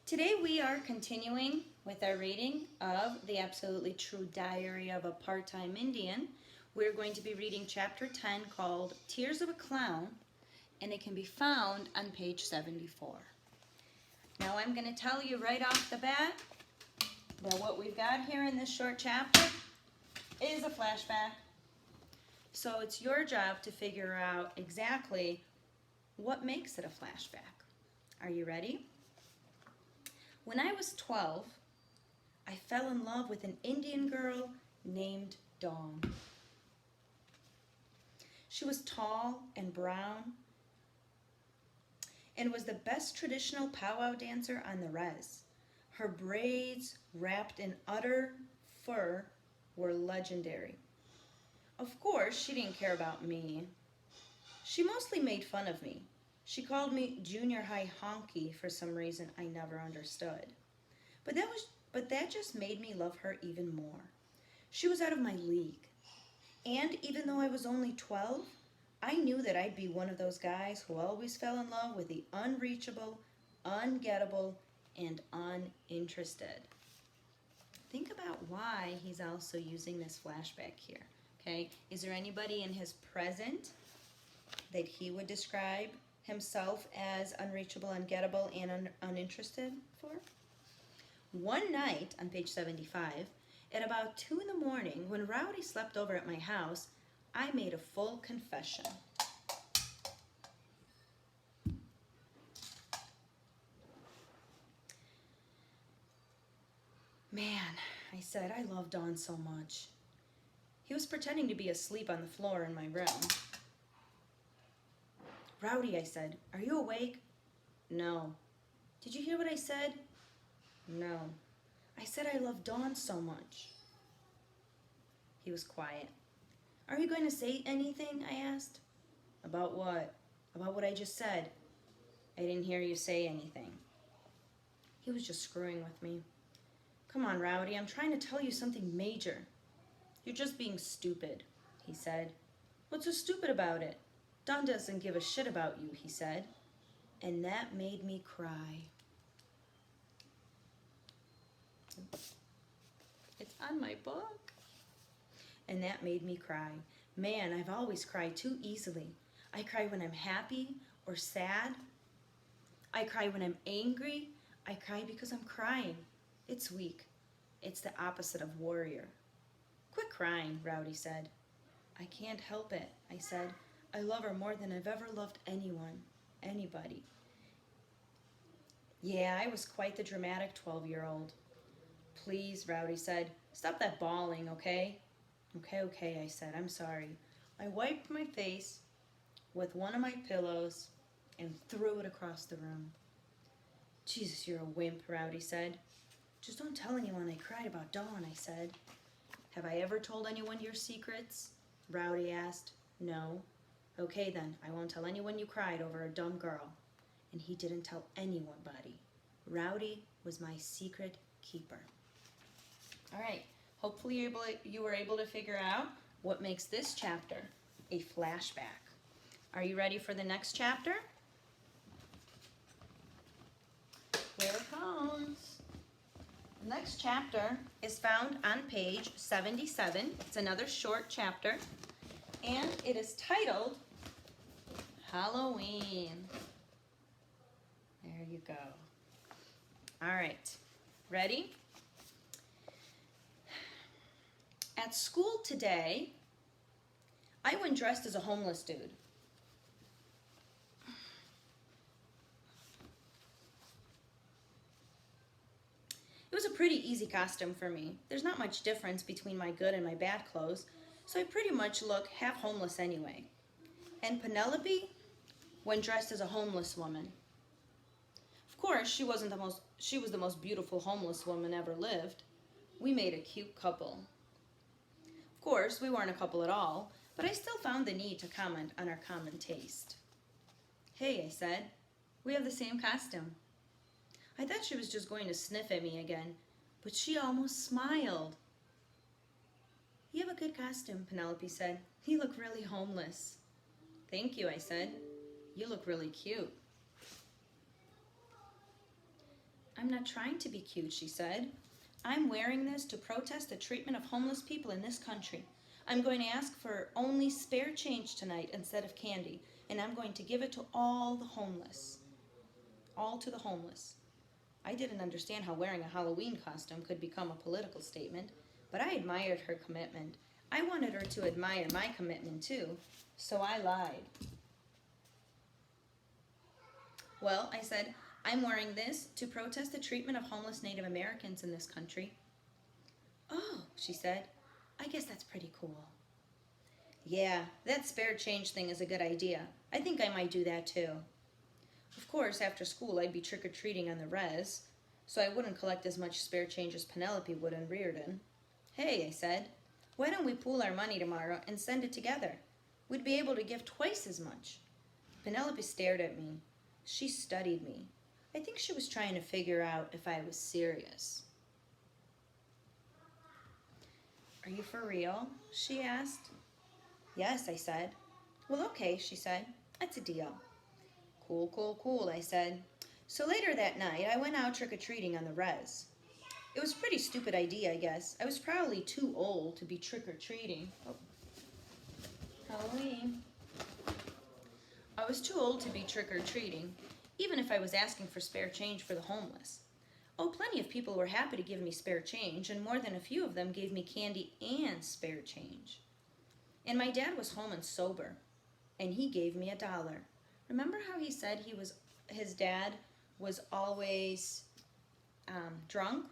Today we are continuing with our reading of The Absolutely True Diary of a Part-Time Indian. We're going to be reading chapter 10 called Tears of a Clown, and it can be found on page 74. Now I'm going to tell you right off the bat that what we've got here in this short chapter is a flashback. So it's your job to figure out exactly what makes it a flashback. Are you ready? When I was 12, I fell in love with an Indian girl named Dawn. She was tall and brown and was the best traditional powwow dancer on the res. Her braids, wrapped in utter fur, were legendary. Of course, she didn't care about me. She mostly made fun of me. She called me junior high honky for some reason I never understood. But that just made me love her even more. She was out of my league. And even though I was only 12, I knew that I'd be one of those guys who always fell in love with the unreachable, ungettable, and uninterested. Think about why he's also using this flashback here, okay? Is there anybody in his present that he would describe himself as unreachable, ungettable, and uninterested for? One night, on page 75, at about 2 in the morning, when Rowdy slept over at my house, I made a full confession. Man, I said, I love Don so much. He was pretending to be asleep on the floor in my room. Rowdy, I said, are you awake? No. Did you hear what I said? No. I said I love Dawn so much. He was quiet. Are you going to say anything? I asked. About what? About what I just said. I didn't hear you say anything. He was just screwing with me. Come on, Rowdy, I'm trying to tell you something major. You're just being stupid, he said. What's so stupid about it? Don doesn't give a shit about you, he said. And that made me cry. It's on my book. And that made me cry. Man, I've always cried too easily. I cry when I'm happy or sad. I cry when I'm angry. I cry because I'm crying. It's weak. It's the opposite of warrior. Quit crying, Rowdy said. I can't help it, I said. I love her more than I've ever loved anyone, anybody. Yeah, I was quite the dramatic 12-year-old. Please, Rowdy said, stop that bawling, okay? Okay, I said, I'm sorry. I wiped my face with one of my pillows and threw it across the room. Jesus, you're a wimp, Rowdy said. Just don't tell anyone I cried about Dawn, I said. Have I ever told anyone your secrets? Rowdy asked. No. Okay then, I won't tell anyone you cried over a dumb girl. And he didn't tell anybody. Rowdy was my secret keeper. All right, hopefully you were able to figure out what makes this chapter a flashback. Are you ready for the next chapter? Here it comes. The next chapter is found on page 77. It's another short chapter, and it is titled Halloween. There you go. All right, ready? At school today, I went dressed as a homeless dude. It was a pretty easy costume for me. There's not much difference between my good and my bad clothes, so I pretty much look half homeless anyway. And Penelope went dressed as a homeless woman. Of course, she was the most beautiful homeless woman ever lived. We made a cute couple. Of course, we weren't a couple at all, but I still found the need to comment on our common taste. Hey, I said, we have the same costume. I thought she was just going to sniff at me again, but she almost smiled. You have a good costume, Penelope said. You look really homeless. Thank you, I said. You look really cute. I'm I'm not trying to be cute, she said. I'm wearing this to protest the treatment of homeless people in this country. I'm going to ask for only spare change tonight instead of candy, and I'm going to give it to all the homeless. All to the homeless. I didn't understand how wearing a Halloween costume could become a political statement, but I admired her commitment. I wanted her to admire my commitment too, so I lied. Well, I said, I'm wearing this to protest the treatment of homeless Native Americans in this country. Oh, she said, I guess that's pretty cool. Yeah, that spare change thing is a good idea. I think I might do that too. Of course, after school I'd be trick-or-treating on the res, so I wouldn't collect as much spare change as Penelope would in Reardon. Hey, I said, why don't we pool our money tomorrow and send it together? We'd be able to give twice as much. Penelope stared at me. She studied me. I think she was trying to figure out if I was serious. Are you for real? She asked. Yes, I said. Well, okay, she said. That's a deal. Cool, cool, cool, I said. So later that night, I went out trick-or-treating on the res. It was a pretty stupid idea, I guess. I was probably too old to be trick-or-treating. Oh. Halloween. I was too old to be trick-or-treating, even if I was asking for spare change for the homeless. Oh, plenty of people were happy to give me spare change, and more than a few of them gave me candy and spare change. And my dad was home and sober, and he gave me $1. Remember how he said his dad was always drunk?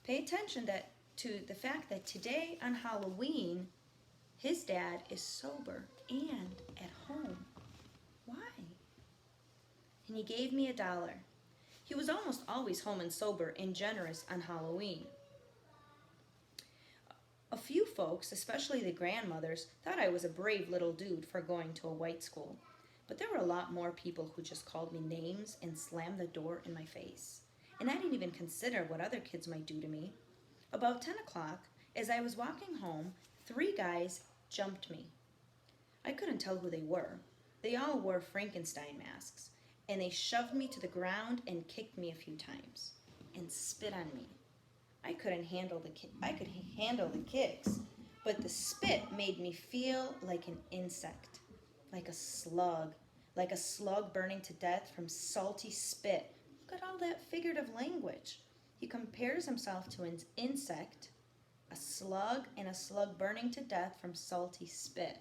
Pay attention to the fact that today on Halloween, his dad is sober and at home. Why? And he gave me $1. He was almost always home and sober and generous on Halloween. A few folks, especially the grandmothers, thought I was a brave little dude for going to a white school. But there were a lot more people who just called me names and slammed the door in my face. And I didn't even consider what other kids might do to me. About 10 o'clock, as I was walking home, 3 guys jumped me. I couldn't tell who they were. They all wore Frankenstein masks, and they shoved me to the ground and kicked me a few times and spit on me. I could handle the kicks, but the spit made me feel like an insect, like a slug burning to death from salty spit. Look at all that figurative language. He compares himself to an insect, a slug, and a slug burning to death from salty spit.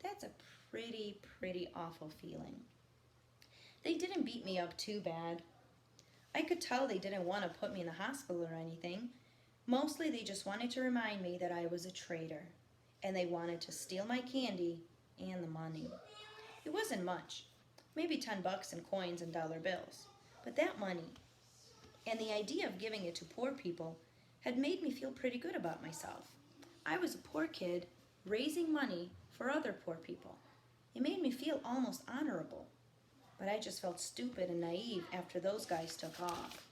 That's a pretty awful feeling. They didn't beat me up too bad. I could tell they didn't want to put me in the hospital or anything. Mostly they just wanted to remind me that I was a traitor, and they wanted to steal my candy and the money. It wasn't much, maybe $10 in coins and dollar bills, but that money and the idea of giving it to poor people had made me feel pretty good about myself. I was a poor kid raising money for other poor people. It made me feel almost honorable, but I just felt stupid and naive after those guys took off.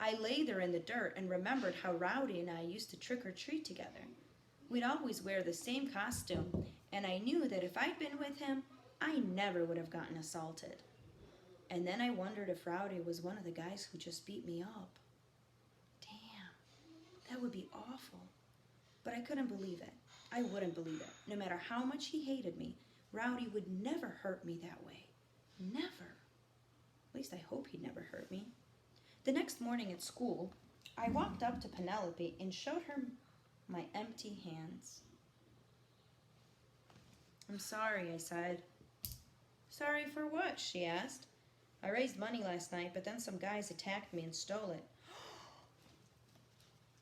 I lay there in the dirt and remembered how Rowdy and I used to trick-or-treat together. We'd always wear the same costume, and I knew that if I'd been with him, I never would have gotten assaulted. And then I wondered if Rowdy was one of the guys who just beat me up. Damn, that would be awful. But I couldn't believe it. I wouldn't believe it. No matter how much he hated me, Rowdy would never hurt me that way. Never. At least I hope he'd never hurt me. The next morning at school, I walked up to Penelope and showed her my empty hands. I'm sorry, I said. Sorry for what? She asked. I raised money last night, but then some guys attacked me and stole it.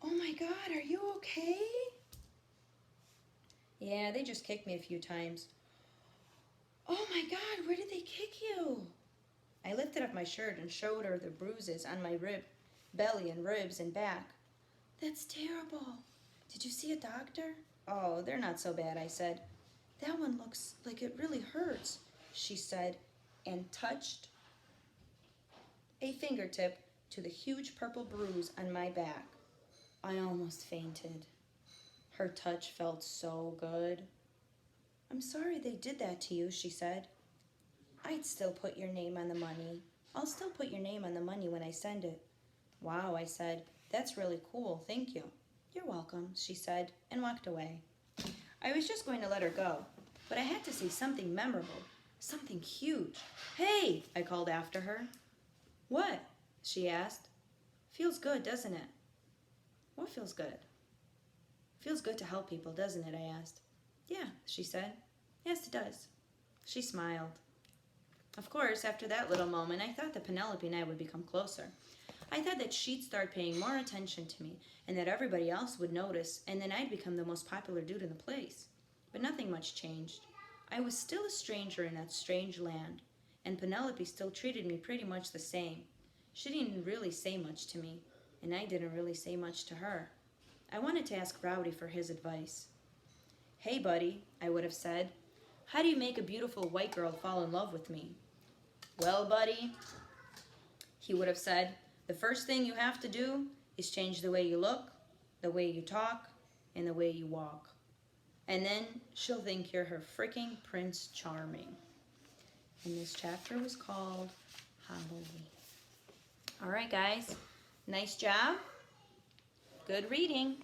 Oh my God, are you okay? Yeah, they just kicked me a few times. Oh my God, where did they kick you? I lifted up my shirt and showed her the bruises on my belly and ribs and back. That's terrible. Did you see a doctor? Oh, they're not so bad, I said. That one looks like it really hurts, she said, and touched a fingertip to the huge purple bruise on my back. I almost fainted. Her touch felt so good. I'm sorry they did that to you, she said. I'd still put your name on the money. I'll still put your name on the money when I send it. Wow, I said. That's really cool. Thank you. You're welcome, she said, and walked away. I was just going to let her go, but I had to say something memorable, something huge. Hey, I called after her. What? She asked. Feels good, doesn't it? What feels good? Feels good to help people, doesn't it? I asked. Yeah, she said. Yes, it does. She smiled. Of course, after that little moment, I thought that Penelope and I would become closer. I thought that she'd start paying more attention to me and that everybody else would notice, and then I'd become the most popular dude in the place. But nothing much changed. I was still a stranger in that strange land, and Penelope still treated me pretty much the same. She didn't really say much to me, and I didn't really say much to her. I wanted to ask Rowdy for his advice. Hey, buddy, I would have said. How do you make a beautiful white girl fall in love with me? Well, buddy, he would have said, the first thing you have to do is change the way you look, the way you talk, and the way you walk. And then she'll think you're her freaking Prince Charming. And this chapter was called Halloween. All right, guys. Nice job. Good reading.